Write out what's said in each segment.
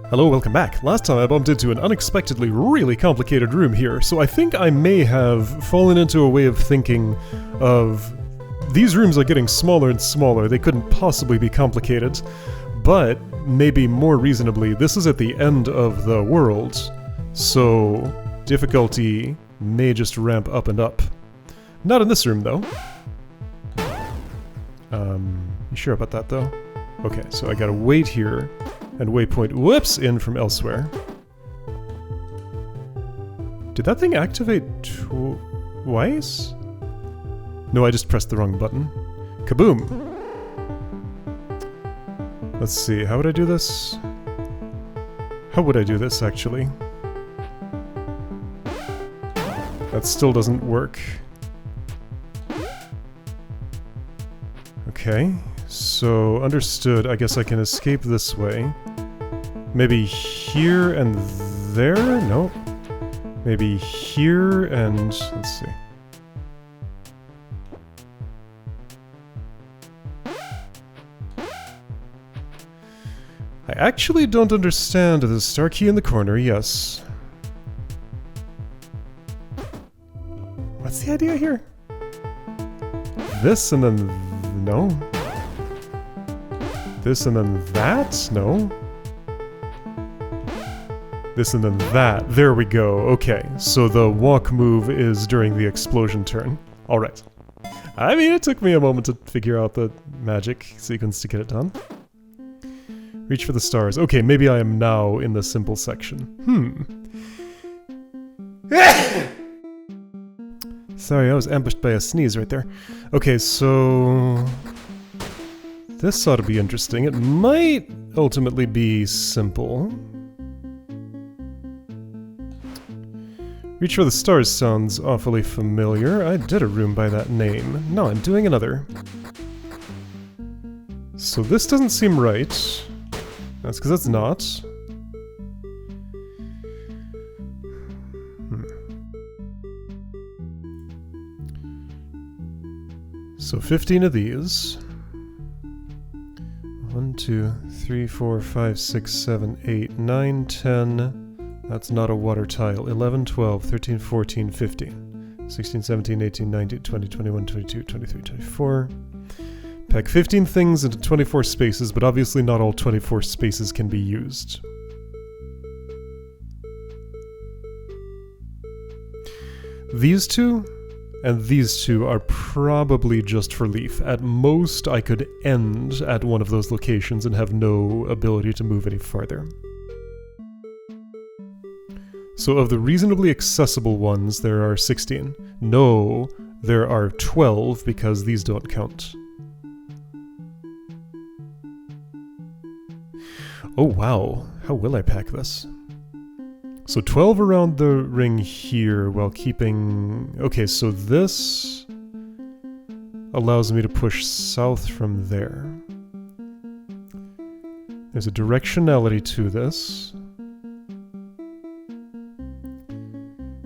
Hello, welcome back. Last time I bumped into an unexpectedly really complicated room here, so I think I may have fallen into a way of thinking of these rooms are getting smaller and smaller, they couldn't possibly be complicated, but maybe more reasonably, this is at the end of the world, so difficulty may just ramp up and up. Not in this room, though. You sure about that, though? Okay, so I gotta wait here. And waypoint, whoops, in from elsewhere. Did that thing activate twice? No, I just pressed the wrong button. Kaboom! Let's see, how would I do this? How would I do this, actually? That still doesn't work. Okay. So, understood. I guess I can escape this way. Maybe here and there? No. Maybe here and... let's see. I actually don't understand the star key in the corner, yes. What's the idea here? This and then... no. This and then that? No. This and then that. There we go. Okay, so the walk move is during the explosion turn. Alright. I mean, it took me a moment to figure out the magic sequence to get it done. Reach for the stars. Okay, maybe I am now in the simple section. Sorry, I was ambushed by a sneeze right there. Okay, so... this ought to be interesting. It might ultimately be simple. Reach for the stars sounds awfully familiar. I did a room by that name. No, I'm doing another. So this doesn't seem right. That's because it's not. So 15 of these. 1, 2, 3, 4, 5, 6, 7, 8, 9, 10. That's not a water tile. 11, 12, 13, 14, 15. 16, 17, 18, 19, 20, 21, 22, 23, 24. Pack 15 things into 24 spaces, but obviously not all 24 spaces can be used. These two and these two are probably just for Leaf. At most, I could end at one of those locations and have no ability to move any farther. So of the reasonably accessible ones, there are 16. No, there are 12 because these don't count. Oh wow, how will I pack this? So 12 around the ring here while keeping... okay, so this allows me to push south from there. There's a directionality to this.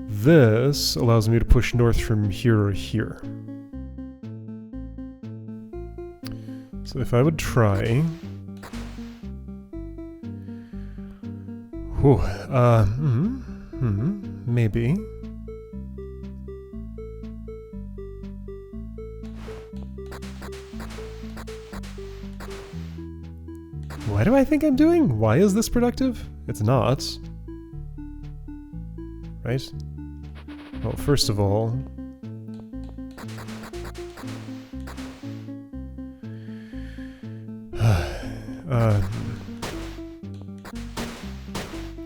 This allows me to push north from here or here. So if I would try... whew, maybe. What do I think I'm doing? Why is this productive? It's not. Right? Well, first of all...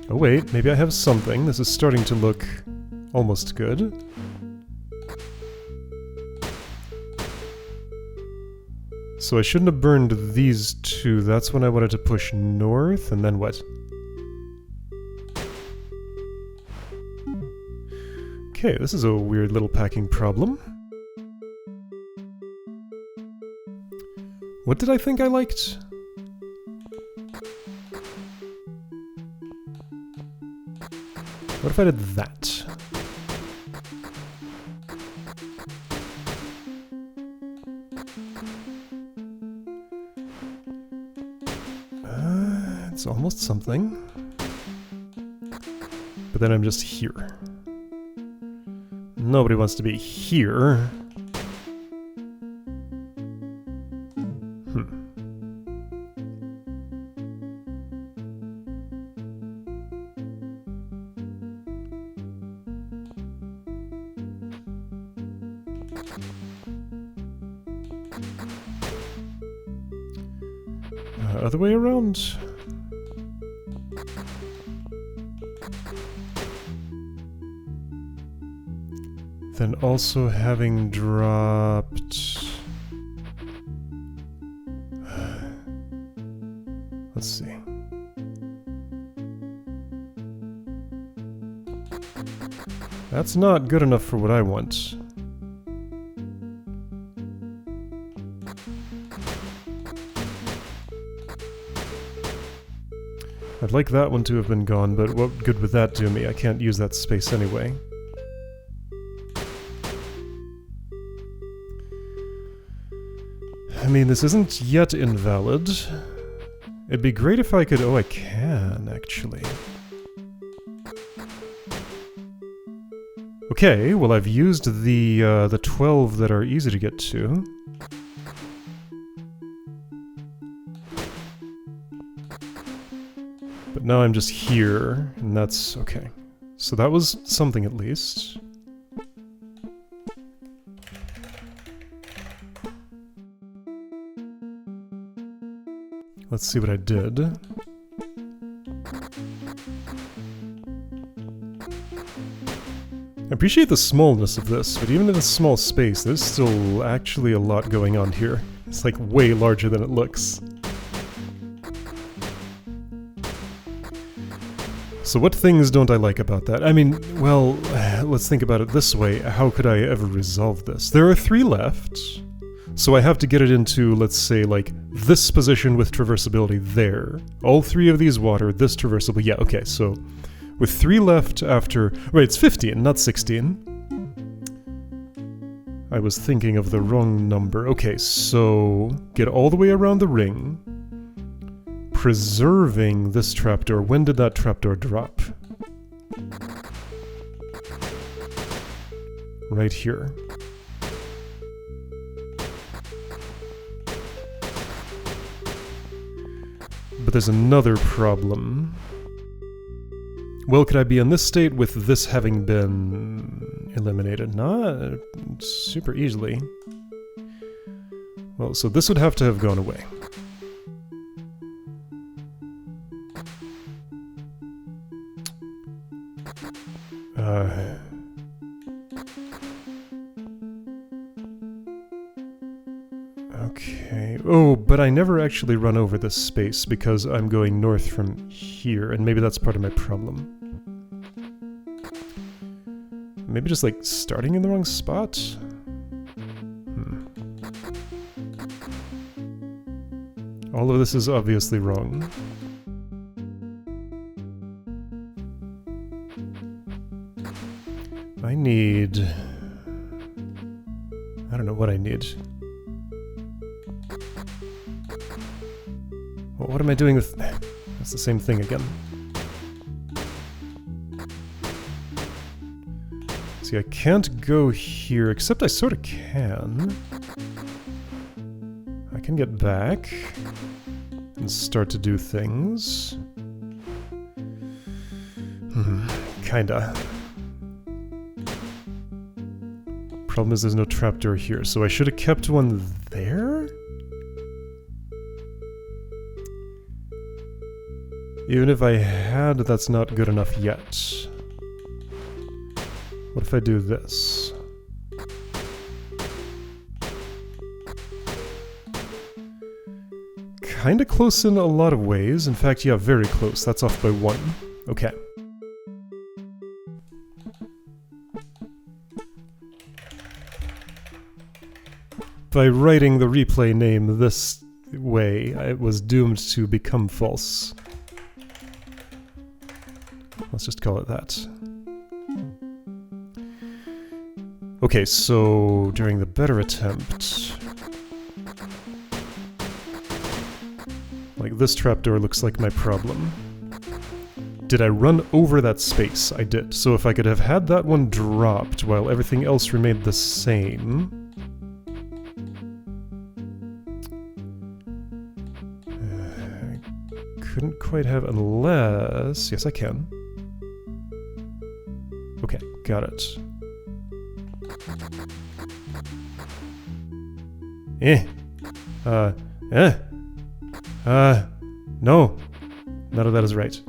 oh wait, maybe I have something. This is starting to look almost good. So I shouldn't have burned these two. That's when I wanted to push north, and then what? Okay, this is a weird little packing problem. What did I think I liked? What if I did that? It's almost something. But then I'm just here. Nobody wants to be here. Other way around? Then also having dropped... Let's see. That's not good enough for what I want. I'd like that one to have been gone, but what good would that do me? I can't use that space anyway. I mean, this isn't yet invalid. It'd be great if I could... Oh, I can, actually. Okay, well I've used the 12 that are easy to get to. But now I'm just here, and that's okay. So that was something at least. Let's see what I did. I appreciate the smallness of this, but even in this small space, there's still actually a lot going on here. It's like way larger than it looks. So what things don't I like about that? I mean, well, let's think about it this way. How could I ever resolve this? There are 3 left, so I have to get it into, let's say, like, this position with traversability there. All 3 of these water, this traversable. Yeah, okay, so with 3 left after... Wait, it's 15, not 16. I was thinking of the wrong number. Okay, so get all the way around the ring. Preserving this trapdoor. When did that trapdoor drop? Right here. But there's another problem. Well, could I be in this state with this having been eliminated? Not super easily. Well, so this would have to have gone away. Okay. Oh, but I never actually run over this space because I'm going north from here, and maybe that's part of my problem. Maybe just like starting in the wrong spot? All of this is obviously wrong. I need... I don't know what I need. Well, what am I doing with... That's the same thing again. See, I can't go here, except I sort of can. I can get back and start to do things. Kinda. Problem is there's no trapdoor here, so I should have kept one there? Even if I had, that's not good enough yet. What if I do this? Kinda close in a lot of ways. In fact, yeah, very close. That's off by 1. Okay. By writing the replay name this way, it was doomed to become false. Let's just call it that. Okay, so during the better attempt... Like, this trapdoor looks like my problem. Did I run over that space? I did. So if I could have had that one dropped while everything else remained the same... couldn't quite have unless... Yes, I can. Okay, got it. No. None of that is right.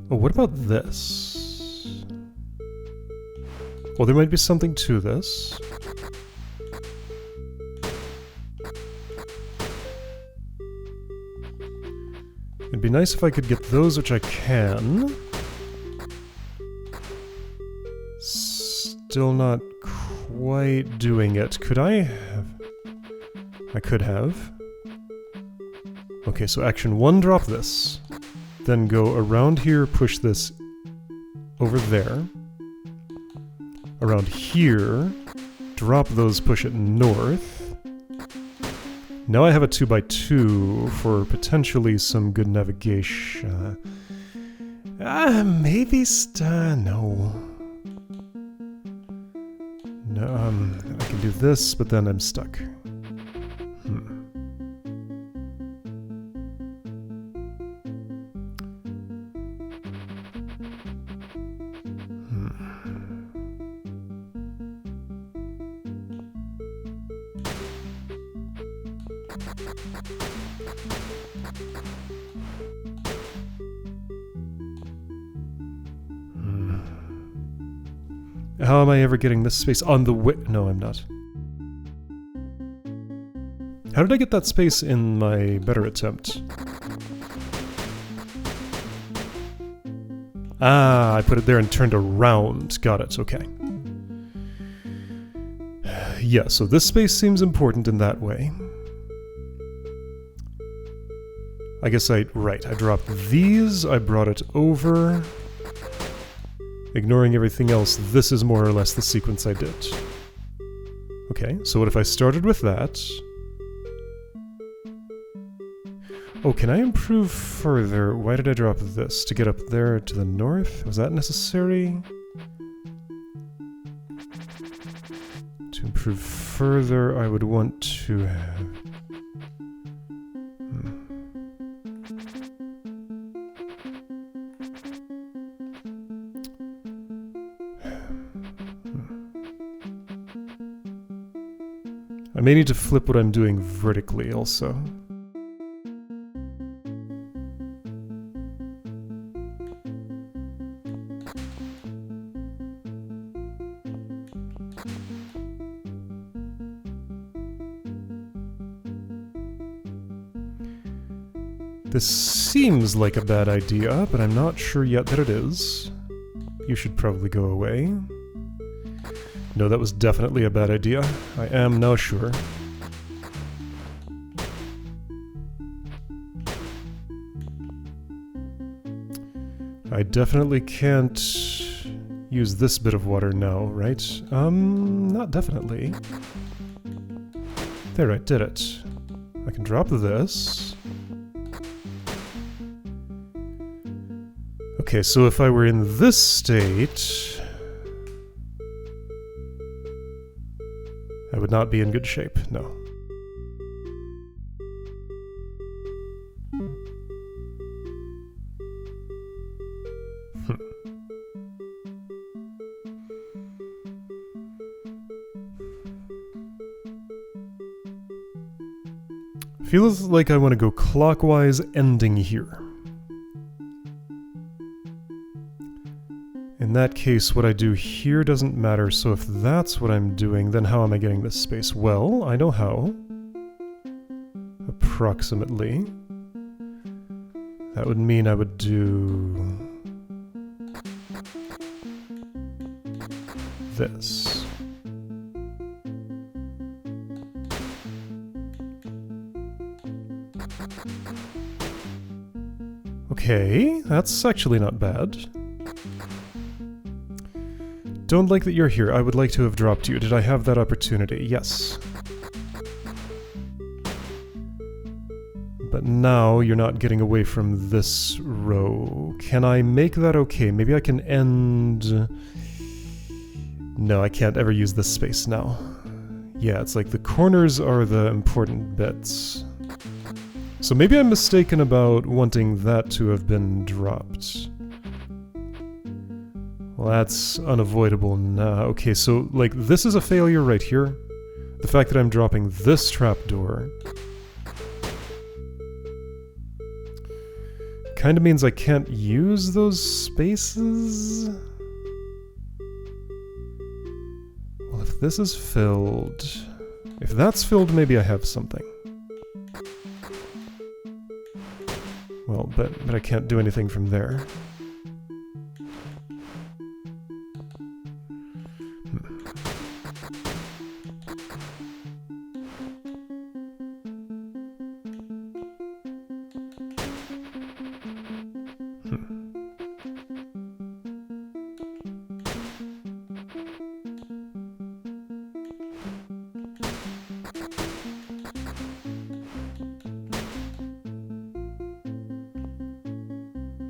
Oh, what about this? Well, there might be something to this. It'd be nice if I could get those, which I can. Still not quite doing it. Could I have? I could have. Okay, so action 1, drop this. Then go around here, push this over there. Around here, drop those, push it north. Now I have a 2x2 for potentially some good navigation. Maybe no. No, I can do this, but then I'm stuck. How am I ever getting this space on the way? No, I'm not. How did I get that space in my better attempt? Ah, I put it there and turned around. Got it, okay. Yeah, so this space seems important in that way. I guess right, I dropped these, I brought it over. Ignoring everything else, this is more or less the sequence I did. Okay, so what if I started with that? Oh, can I improve further? Why did I drop this? To get up there to the north? Was that necessary? To improve further, I would want to have... I may need to flip what I'm doing vertically also. This seems like a bad idea, but I'm not sure yet that it is. You should probably go away. No, that was definitely a bad idea. I am now sure. I definitely can't use this bit of water now, right? Not definitely. There, I did it. I can drop this. Okay, so if I were in this state... I would not be in good shape, no. Feels like I want to go clockwise, ending here. In that case, what I do here doesn't matter, so if that's what I'm doing, then how am I getting this space? Well, I know how. Approximately. That would mean I would do... this. Okay, that's actually not bad. Don't like that you're here. I would like to have dropped you. Did I have that opportunity? Yes. But now you're not getting away from this row. Can I make that okay? Maybe I can end... No, I can't ever use this space now. Yeah, it's like the corners are the important bits. So maybe I'm mistaken about wanting that to have been dropped. Well, that's unavoidable now. Okay, so, like, this is a failure right here. The fact that I'm dropping this trapdoor kind of means I can't use those spaces. Well, if this is filled... If that's filled, maybe I have something. Well, but I can't do anything from there.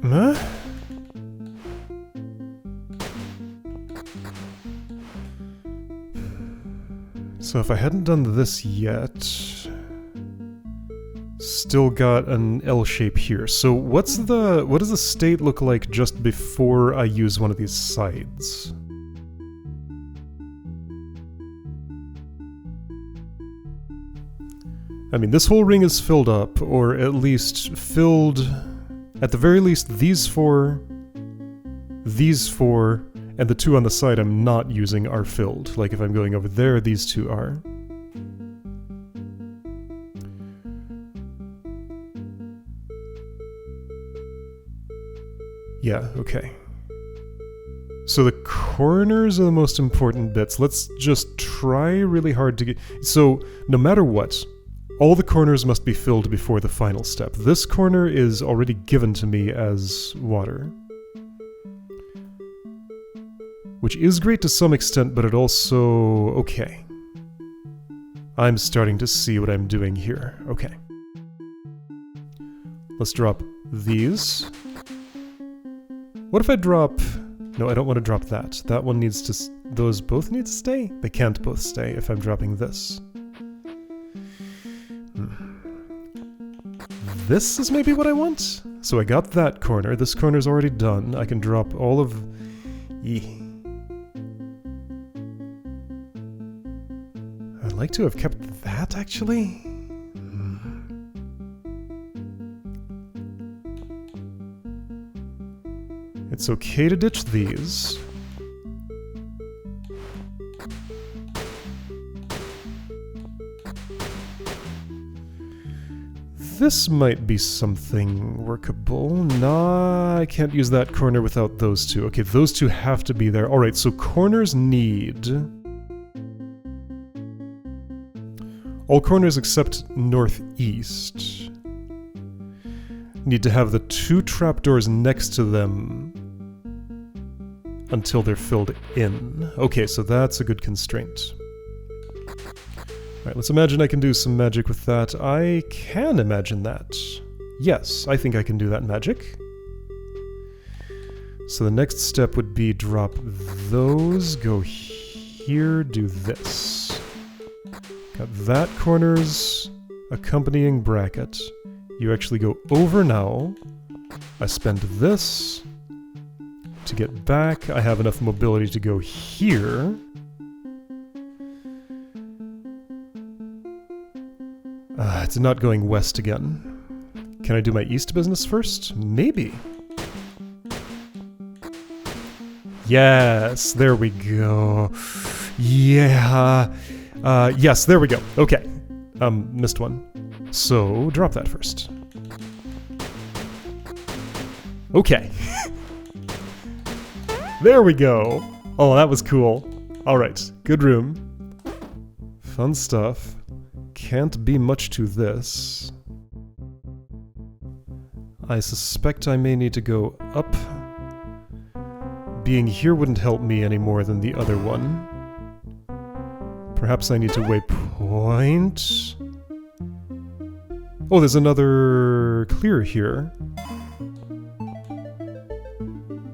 Huh? So if I hadn't done this yet... Still got an L shape here. So what does the state look like just before I use one of these sides? I mean, this whole ring is filled up, or at least filled... At the very least, these four, and the two on the side I'm not using are filled. Like if I'm going over there, these two are. Yeah, okay. So the corners are the most important bits. Let's just try really hard to get... So, no matter what, all the corners must be filled before the final step. This corner is already given to me as water. Which is great to some extent, but it also... Okay. I'm starting to see what I'm doing here. Okay. Let's drop these. What if I drop... No, I don't want to drop that. That one needs to... Those both need to stay? They can't both stay if I'm dropping this. This is maybe what I want? So I got that corner. This corner's already done. I can drop all of... I'd like to have kept that, actually. It's okay to ditch these. This might be something workable. Nah, I can't use that corner without those two. Okay, those two have to be there. Alright, so corners need... All corners except northeast need to have the two trapdoors next to them until they're filled in. Okay, so that's a good constraint. Alright, let's imagine I can do some magic with that. I can imagine that. Yes, I think I can do that magic. So the next step would be drop those, go here, do this. Got that corner's accompanying bracket. You actually go over now. I spend this to get back. I have enough mobility to go here. It's not going west again. Can I do my east business first? Maybe. Yes, there we go. Yeah. Yes, there we go. Okay. Missed one. So, drop that first. Okay. There we go. Oh, that was cool. Alright, good room. Fun stuff. Can't be much to this. I suspect I may need to go up being here wouldn't help me any more than the other one. Perhaps I need to waypoint. Oh, there's another clear here.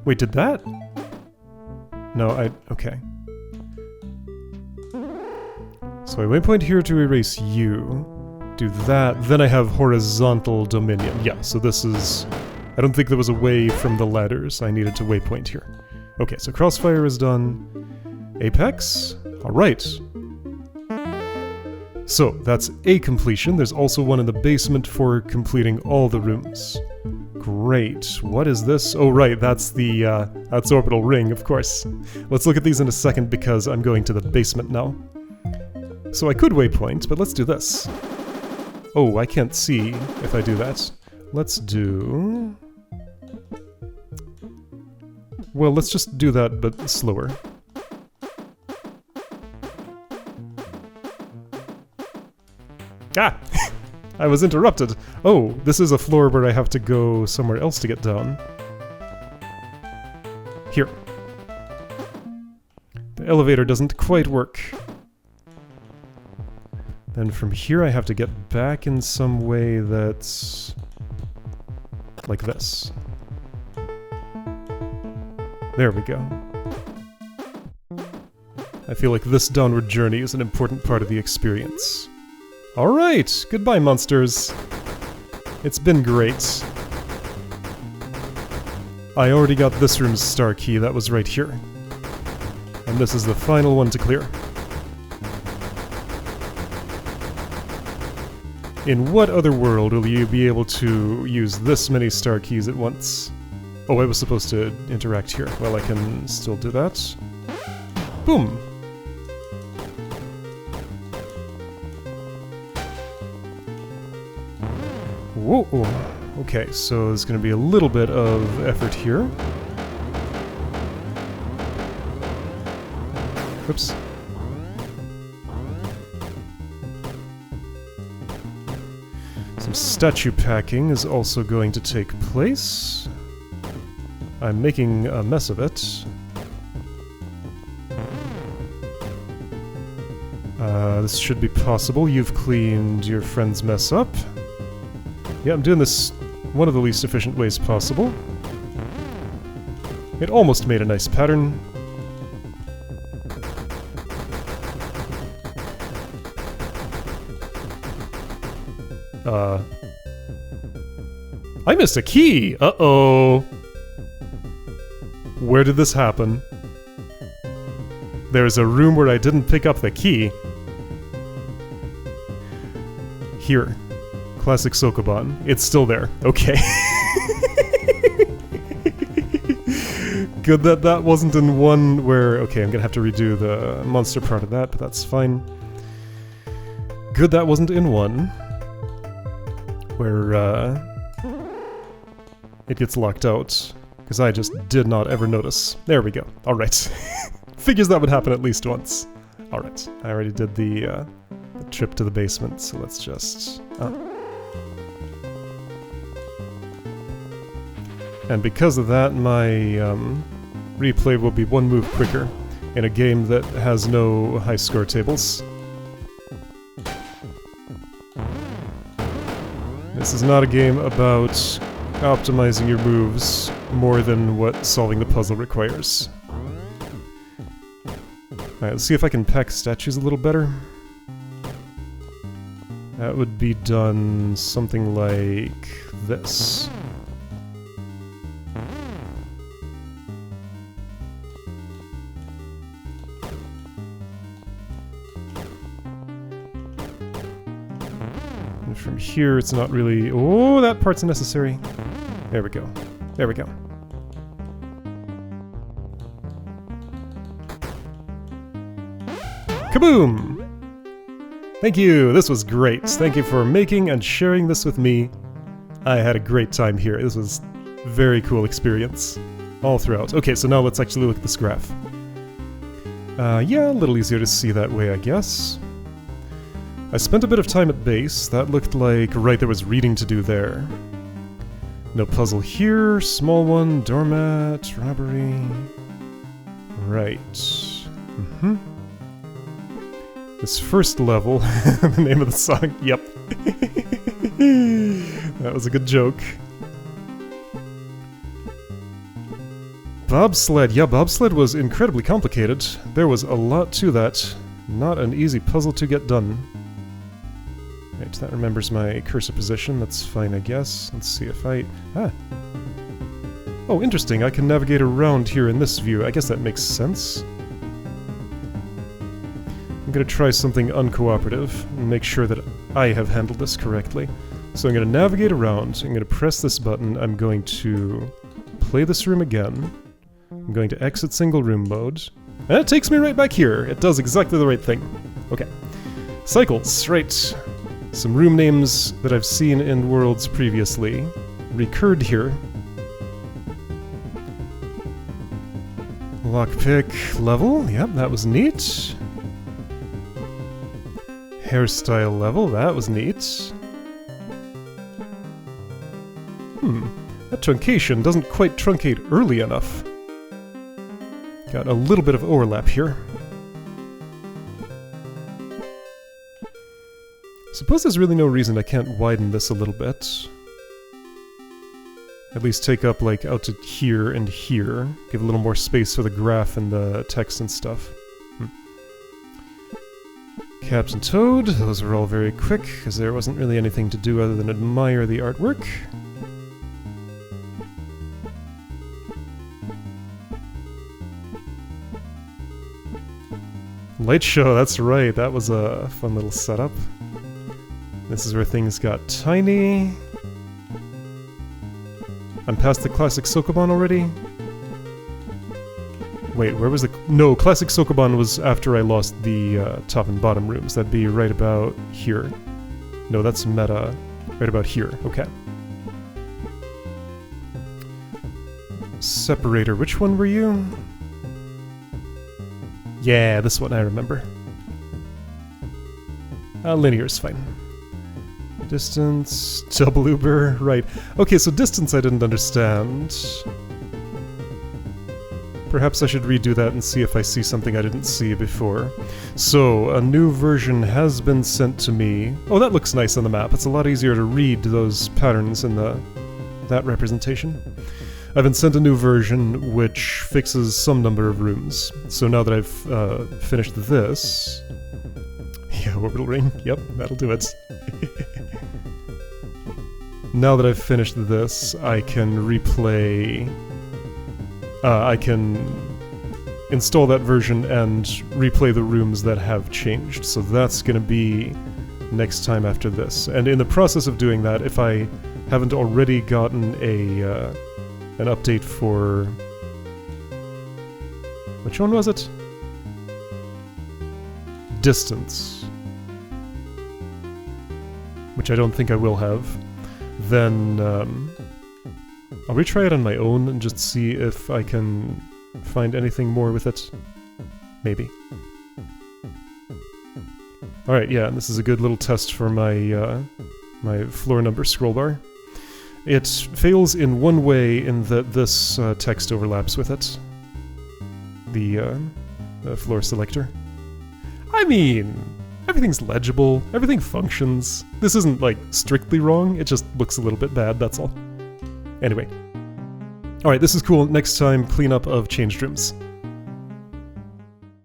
Wait, did that? No, okay. So I waypoint here to erase you. Do that, then I have horizontal dominion. Yeah, so this is... I don't think there was a way from the ladders. I needed to waypoint here. Okay, so Crossfire is done. Apex? Alright. So, that's a completion. There's also one in the basement for completing all the rooms. Great. What is this? Oh, right, that's the, that's Orbital Ring, of course. Let's look at these in a second because I'm going to the basement now. So I could waypoint, but let's do this. Oh, I can't see if I do that. Let's do... Well, let's just do that, but slower. Ah! I was interrupted! Oh, this is a floor where I have to go somewhere else to get down. Here. The elevator doesn't quite work. Then from here I have to get back in some way that's... like this. There we go. I feel like this downward journey is an important part of the experience. Alright, goodbye monsters. It's been great. I already got this room's star key, that was right here. And this is the final one to clear. In what other world will you be able to use this many star keys at once? Oh, I was supposed to interact here. Well, I can still do that. Boom! Whoa! Okay, so there's gonna be a little bit of effort here. Oops. Some statue packing is also going to take place. I'm making a mess of it. This should be possible. You've cleaned your friend's mess up. Yeah, I'm doing this one of the least efficient ways possible. It almost made a nice pattern. I missed a key! Uh-oh! Where did this happen? There's a room where I didn't pick up the key. Here. Classic Sokoban. It's still there. Okay. Good that that wasn't in one where... Okay, I'm gonna have to redo the monster part of that, but that's fine. Good that wasn't in one where, it gets locked out. Because I just did not ever notice. There we go. Alright. Figures that would happen at least once. Alright. I already did the trip to the basement, so let's just... And because of that, my replay will be one move quicker in a game that has no high score tables. This is not a game about optimizing your moves more than what solving the puzzle requires. Alright, let's see if I can pack statues a little better. That would be done something like this. And from here it's not really... Oh, that part's unnecessary. There we go. There we go. Kaboom! Thank you! This was great. Thank you for making and sharing this with me. I had a great time here. This was a very cool experience. All throughout. Okay, so now let's actually look at this graph. Yeah, a little easier to see that way, I guess. I spent a bit of time at base. That looked like... Right, there was reading to do there. No puzzle here. Small one. Doormat. Robbery. Right. This first level, the name of the song, yep. That was a good joke. Bobsled, yeah, bobsled was incredibly complicated. There was a lot to that. Not an easy puzzle to get done. Right, that remembers my cursor position, that's fine I guess. Let's see if I... Oh, interesting, I can navigate around here in this view. I guess that makes sense. I'm gonna try something uncooperative and make sure that I have handled this correctly. So I'm gonna navigate around, I'm gonna press this button, I'm going to play this room again. I'm going to exit single room mode. And it takes me right back here. It does exactly the right thing. Okay. Cycles, right. Some room names that I've seen in worlds previously. Recurred here. Lockpick level, yep, that was neat. Hairstyle level, that was neat. That truncation doesn't quite truncate early enough. Got a little bit of overlap here. Suppose there's really no reason I can't widen this a little bit. At least take up, like, out to here and here. Give a little more space for the graph and the text and stuff. Captain Toad, those were all very quick, because there wasn't really anything to do other than admire the artwork. Light show, that's right, that was a fun little setup. This is where things got tiny. I'm past the classic Sokoban already? Wait, where was the... No, classic Sokoban was after I lost the top and bottom rooms. That'd be right about here. No, that's meta. Right about here, okay. Separator, which one were you? Yeah, this one I remember. Linear's fine. Distance, double Uber, right. Okay, so distance I didn't understand. Perhaps I should redo that and see if I see something I didn't see before. So, a new version has been sent to me. Oh, that looks nice on the map. It's a lot easier to read those patterns in that representation. I've been sent a new version which fixes some number of rooms. So now that I've finished this... Yeah, orbital ring. Yep, that'll do it. Now that I've finished this, I can replay... I can install that version and replay the rooms that have changed. So that's gonna be next time after this. And in the process of doing that, if I haven't already gotten an update for... Which one was it? Distance. Which I don't think I will have. Then, I'll retry it on my own and just see if I can find anything more with it. Maybe. Alright, yeah, and this is a good little test for my, my floor number scroll bar. It fails in one way in that this text overlaps with it. The floor selector. I mean, everything's legible, everything functions. This isn't, like, strictly wrong, it just looks a little bit bad, that's all. Anyway. Alright, this is cool. Next time, cleanup of changed rooms.